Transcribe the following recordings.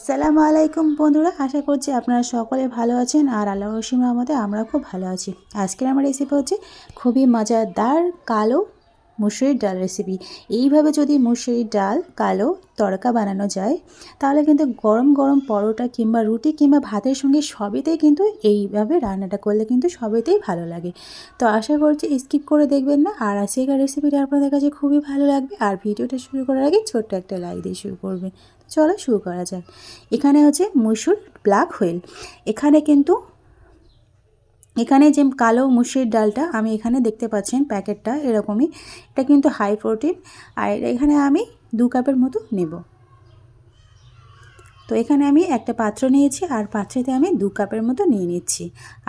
আসসালামু আলাইকুম বন্ধুরা, আশা করছি আপনারা সকলে ভালো আছেন আর আল্লাহর অসীম রহমতে আমরা খুব ভালো আছি। আজকের আমার রেসিপি হচ্ছে খুবই মজাদার কালো মুসুরির ডাল রেসিপি। এইভাবে যদি মুসুরির ডাল কালো তড়কা বানানো যায় তাহলে কিন্তু গরম গরম পরোটা কিংবা রুটি কিংবা ভাতের সঙ্গে সবেতেই কিন্তু এইভাবে রান্নাটা করলে কিন্তু সবেতেই ভালো লাগে। তো আশা করছি স্কিপ করে দেখবেন না, আর আজকের রেসিপিটা আপনাদের কাছে খুবই ভালো লাগবে। আর ভিডিওটা শুরু করার আগে ছোট্ট একটা লাইক দিয়ে শুরু করবেন। চলো শুরু করা যাক। এখানে হচ্ছে মসুর ব্ল্যাক হুইল। এখানে যে কালো মুসুরির ডালটা আমি এখানে দেখতে পাচ্ছেন প্যাকেটটা এরকমই, এটা কিন্তু হাই প্রোটিন। আর এখানে আমি 2 কাপের মতো নেব। তো এখানে আমি একটা পাত্র নিয়েছি আর পাত্রেতে আমি 2 কাপের মতো নিয়ে নিচ্ছি।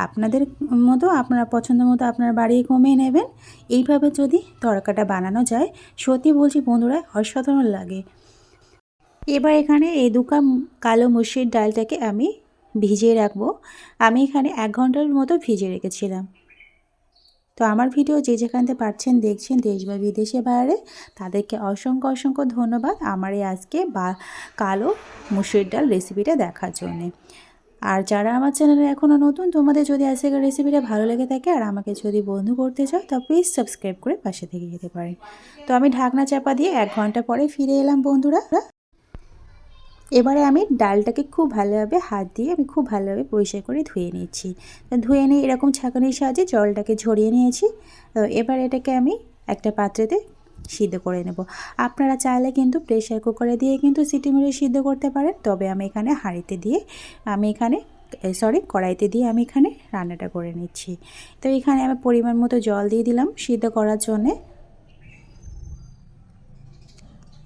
আপনাদের মতো আপনারা পছন্দ মতো আপনারা বাড়িয়ে কমিয়ে নেবেন। এইভাবে যদি তরকাটা বানানো যায় সত্যি বলছি বন্ধুরা অসাধারণ লাগে। এবার এখানে এই 2 কাপ কালো মসুরির ডালটাকে আমি ভিজিয়ে রাখবো। আমি এখানে 1 ঘন্টার মতো ভিজিয়ে রেখেছিলাম। তো আমার ভিডিও যে যেখানতে পারছেন দেখছেন দেশ বা বিদেশে বাইরে, তাদেরকে অসংখ্য অসংখ্য ধন্যবাদ আমার এই আজকে কালো মসুরির ডাল রেসিপিটা দেখার জন্যে। আর যারা আমার চ্যানেলে এখনও নতুন, তোমাদের যদি আজকের রেসিপিটা ভালো লেগে থাকে আর আমাকে যদি বন্ধু করতে চাও তা প্লিজ সাবস্ক্রাইব করে পাশে থেকে যেতে পারেন। তো আমি ঢাকনা চাপা দিয়ে 1 ঘন্টা পরে ফিরে এলাম বন্ধুরা। এবারে আমি ডালটাকে খুব ভালোভাবে হাত দিয়ে আমি খুব ভালোভাবে পরিষ্কার করে ধুয়ে নিচ্ছি। ধুয়ে নিয়ে এরকম ছাঁকনির সাহায্যে জলটাকে ঝরিয়ে নিয়েছি। তো এবার এটাকে আমি একটা পাত্রেতে সিদ্ধ করে নেব। আপনারা চাইলে কিন্তু প্রেসার কুকারে দিয়ে কিন্তু সিটি মেরে সিদ্ধ করতে পারেন, তবে আমি এখানে কড়াইতে দিয়ে আমি এখানে রান্নাটা করে নিচ্ছি। তো এখানে আমি পরিমাণ মতো জল দিয়ে দিলাম সিদ্ধ করার জন্যে।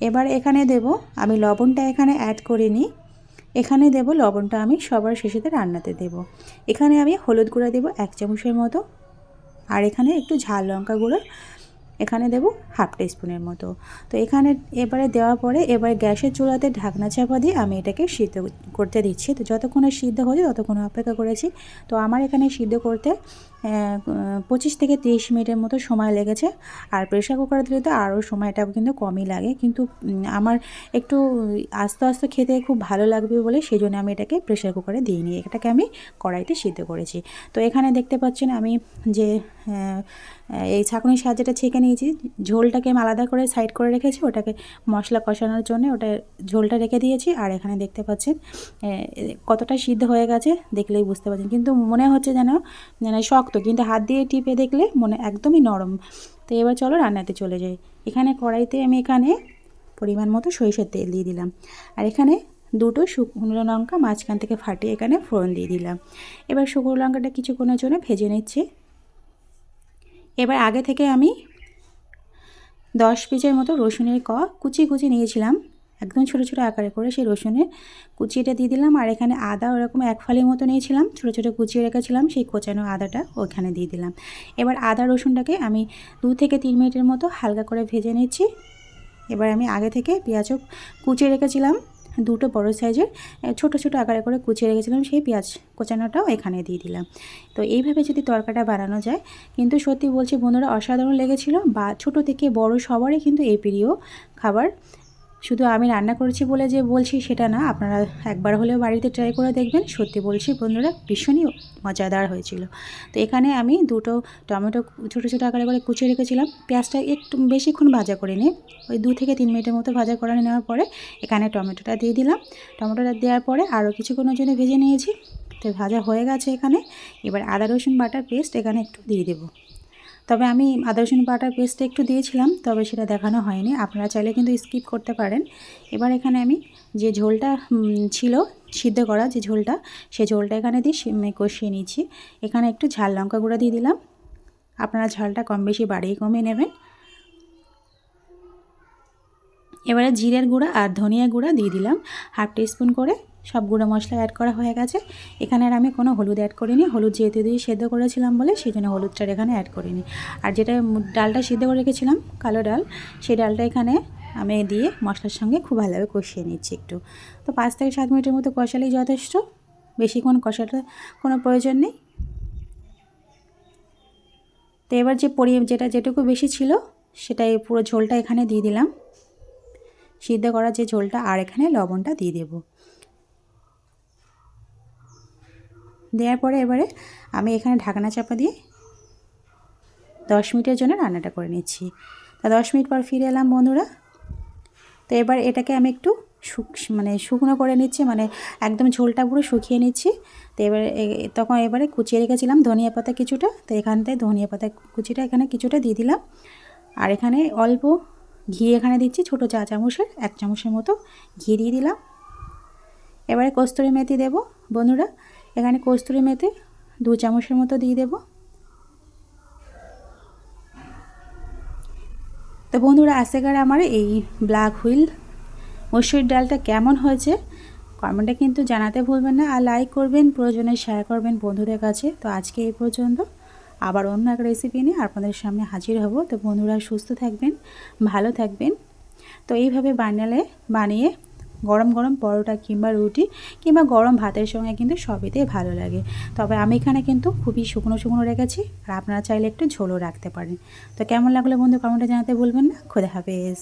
এবার এখানে দেব আমি লবণটা এখানে অ্যাড করিনি। এখানে দেব লবণটা আমি সবার শেষেতে রান্নাতে দেব। এখানে আমি হলুদ গুঁড়া দেব 1 চামচের মতো, আর এখানে একটু ঝাল লঙ্কা গুঁড়ো এখানে দেব হাফ টিস্পুনের মতো। তো এখানে এবারে দেওয়ার পরে এবার গ্যাসের চুলাতে ঢাকনা চাপা দিয়ে আমি এটাকে সিদ্ধ করতে দিচ্ছি। তো যতক্ষণে সিদ্ধ হয়ে যায় ততক্ষণ অপেক্ষা করেছি। তো আমার এখানে সিদ্ধ করতে 25 থেকে 30 মিনিটের মতো সময় লেগেছে। আর প্রেসার কুকারে দিলে তো আরও সময়টা কিন্তু কমই লাগে, কিন্তু আমার একটু আস্তে আস্তে খেতে খুব ভালো লাগবে বলে সেই জন্য আমি এটাকে প্রেসার কুকারে দিইনি, এটাকে আমি কড়াইতে সিদ্ধ করেছি। তো এখানে দেখতে পাচ্ছেন আমি যে এই ছাঁকনির সাহায্যে ছেঁকে নিয়েছি, ঝোলটাকে আমি আলাদা করে সাইড করে রেখেছি, ওটাকে মশলা কষানোর জন্য ওটা ঝোলটা রেখে দিয়েছি। আর এখানে দেখতে পাচ্ছেন কতটা সিদ্ধ হয়ে গেছে দেখলেই বুঝতে পারছেন, কিন্তু মনে হচ্ছে যেন শক্ত, কিন্তু হাত দিয়ে টিপে দেখলে মনে একদমই নরম। তো এবার চলো রান্নাতে চলে যাই। এখানে কড়াইতে আমি এখানে পরিমাণ মতো সরিষার তেল দিয়ে দিলাম, আর এখানে 2টো শুকনো লঙ্কা মাঝখান থেকে ফাটিয়ে এখানে ফোড়ন দিয়ে দিলাম। এবার শুকনো লঙ্কাটা কিছুক্ষণের জন্য ভেজে নিচ্ছি। এবার আগে থেকে আমি 10 পিসের মতো রসুনের কুচি নিয়েছিলাম, একদম ছোটো ছোটো আকারে করে সেই রসুনের কুচিটা দিয়ে দিলাম। আর এখানে আদা ওরকম 1 ফালির মতো নিয়েছিলাম, ছোটো ছোটো কুচিয়ে রেখেছিলাম, সেই কোচানো আদাটা ওখানে দিয়ে দিলাম। এবার আদা রসুনটাকে আমি 2 থেকে 3 মিনিটের মতো হালকা করে ভেজে নিচ্ছি। এবার আমি আগে থেকে পেঁয়াজও কুচিয়ে রেখেছিলাম, 2টো বড় সাইজের ছোটো ছোটো আকারে করে কুচিয়ে রেখেছিলাম, সেই পেঁয়াজ কোচানোটাও এখানে দিয়ে দিলাম। তো এইভাবে যদি তরকাটা বানানো যায় কিন্তু সত্যি বলছি বন্ধুরা অসাধারণ লেগেছিল, বা ছোটো থেকে বড় সবারই কিন্তু এই প্রিয় খাবার। শুধু আমি রান্না করেছি বলে যে বলছি সেটা না, আপনারা একবার হলেও বাড়িতে ট্রাই করে দেখবেন, সত্যি বলছি বন্ধুরা ভীষণই মজাদার হয়েছিল। তো এখানে আমি 2টো টমেটো ছোটো ছোটো আকারে করে কুচিয়ে রেখেছিলাম, পেঁয়াজটা একটু বেশিক্ষণ ভাজা করে নিই, ওই 2 থেকে 3 মিনিটের মতো ভাজা করে নেওয়ার পরে এখানে টমেটোটা দিয়ে দিলাম। টমেটোটা দেওয়ার পরে আরও কিছুক্ষণের জন্য ভেজে নিয়েছি। তো ভাজা হয়ে গেছে এখানে। এবার আদা রসুন বাটার পেস্ট এখানে একটু দিয়ে দেবো, তবে আমি আদা রসুন বাটার পেস্টটা একটু দিয়েছিলাম, তবে সেটা দেখানো হয়নি, আপনারা চাইলে কিন্তু স্কিপ করতে পারেন। এবার এখানে আমি যে ঝোলটা ছিল সিদ্ধ করা যে ঝোলটা, সেই ঝোলটা এখানে দিয়ে কষিয়ে নিচ্ছি। এখানে একটু ঝাল লঙ্কা গুঁড়ো দিয়ে দিলাম, আপনারা ঝালটা কম বেশি বাড়িয়ে কমিয়ে নেবেন। এবারে জিরের গুঁড়া আর ধনিয়া গুঁড়া দিয়ে দিলাম হাফ টিস্পুন করে, সব গুঁড়ো মশলা অ্যাড করা হয়ে গেছে। এখানে আর আমি কোনো হলুদ অ্যাড করিনি, হলুদ যেহেতু দিয়ে সেদ্ধ করেছিলাম বলে সেই জন্য হলুদটার এখানে অ্যাড করিনি। আর যেটা ডালটা সিদ্ধ করে রেখেছিলাম কালো ডাল, সেই ডালটা এখানে আমি দিয়ে মশলার সঙ্গে খুব ভালোভাবে কষিয়ে নিচ্ছি একটু। তো 5 থেকে 7 মিনিটের মতো কষালেই যথেষ্ট, বেশিক্ষণ কষাটা কোনো প্রয়োজন নেই। তো এবার যেটুকু বেশি ছিল সেটাই পুরো ঝোলটা এখানে দিয়ে দিলাম, সিদ্ধ করা যে ঝোলটা, আর এখানে লবণটা দিয়ে দেব। দেওয়ার পরে এবারে আমি এখানে ঢাকনা চাপা দিয়ে 10 মিনিটের জন্য রান্নাটা করে নিচ্ছি। তা 10 মিনিট পর ফিরে এলাম বন্ধুরা। তো এবার এটাকে আমি একটু শুকনো করে নিচ্ছি, মানে একদম ঝোলটা পুরো শুকিয়ে নিচ্ছি। তো এবারে কুচিয়ে রেখেছিলাম ধনিয়া পাতা কিছুটা, তো এখান থেকে ধনিয়া পাতা কুচিটা এখানে কিছুটা দিয়ে দিলাম। আর এখানে অল্প ঘি এখানে দিচ্ছি, ছোটো চা চামচের 1 চামচের মতো ঘি দিয়ে দিলাম। এবারে কস্তুরি মেথি দেবো বন্ধুরা, এখানে কস্তুরি মেথি 2 চামচের মতো দিয়ে দেবো। তো বন্ধুরা আজকের আমার এই ব্ল্যাক হুইল মসুর ডালটা কেমন হয়েছে কমেন্টে কিন্তু জানাতে ভুলবেন না, আর লাইক করবেন, প্রয়োজনে শেয়ার করবেন বন্ধুদের কাছে। তো আজকে এই পর্যন্ত, আবার অন্য এক রেসিপি নিয়ে আপনাদের সামনে হাজির হব। তো বন্ধুরা সুস্থ থাকবেন, ভালো থাকবেন। তো এইভাবে বানিয়ে গরম গরম পরোটা কিংবা রুটি কিংবা গরম ভাতের সঙ্গে কিন্তু সবইতেই ভালো লাগে। তবে আমি এখানে কিন্তু খুবই শুকনো শুকনো রেখেছি, আর আপনারা চাইলে একটু ঝোলও রাখতে পারেন। তো কেমন লাগলো বন্ধু কমেন্টে জানাতে ভুলবেন না। খোদা হাফেজ।